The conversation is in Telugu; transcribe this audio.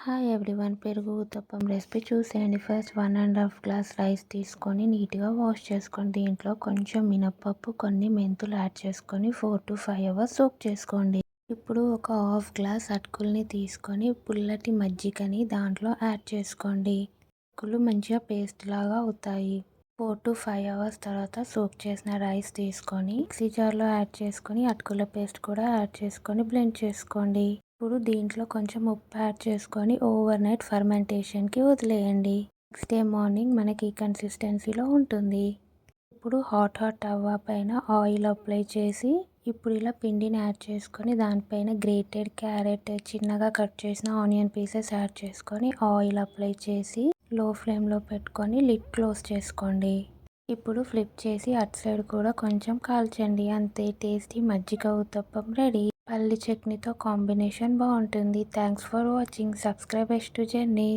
హాయ్ ఎవ్రీవన్, పెరుగు ఉత్తప్పం రెసిపీ చూసేయండి. ఫస్ట్ 1.5 గ్లాస్ రైస్ తీసుకొని నీట్గా వాష్ చేసుకోండి. దీంట్లో కొంచెం మినప్పప్పు, కొన్ని మెంతులు యాడ్ చేసుకొని 4 to 5 అవర్స్ సోక్ చేసుకోండి. ఇప్పుడు ఒక హాఫ్ గ్లాస్ అటుకుల్ని తీసుకొని పుల్లటి మజ్జిగని దాంట్లో యాడ్ చేసుకోండి. అటుకులు మంచిగా పేస్ట్ లాగా అవుతాయి. 4 to 5 అవర్స్ తర్వాత సోక్ చేసిన రైస్ తీసుకొని మిక్సీ జార్లో యాడ్ చేసుకొని అటుకుల పేస్ట్ కూడా యాడ్ చేసుకొని బ్లెండ్ చేసుకోండి. ఇప్పుడు దీంట్లో కొంచెం ఉప్పు యాడ్ చేసుకొని ఓవర్ నైట్ ఫర్మెంటేషన్కి వదిలేయండి. నెక్స్ట్ డే మార్నింగ్ మనకి ఈ కన్సిస్టెన్సీలో ఉంటుంది. ఇప్పుడు హాట్ తవ్వ పైన ఆయిల్ అప్లై చేసి ఇప్పుడు ఇలా పిండిని యాడ్ చేసుకొని దానిపైన గ్రేటెడ్ క్యారెట్, చిన్నగా కట్ చేసిన ఆనియన్ పీసెస్ యాడ్ చేసుకొని ఆయిల్ అప్లై చేసి లో ఫ్లేమ్లో పెట్టుకొని లిడ్ క్లోజ్ చేసుకోండి. ఇప్పుడు ఫ్లిప్ చేసి అటు సైడ్ కూడా కొంచెం కాల్చండి. అంతే, టేస్టీ మజ్జిగ ఉత్తప్పం రెడీ. పల్లి చట్నీతో కాంబినేషన్ బాగుంటుంది. Thanks for watching. Subscribe to journey.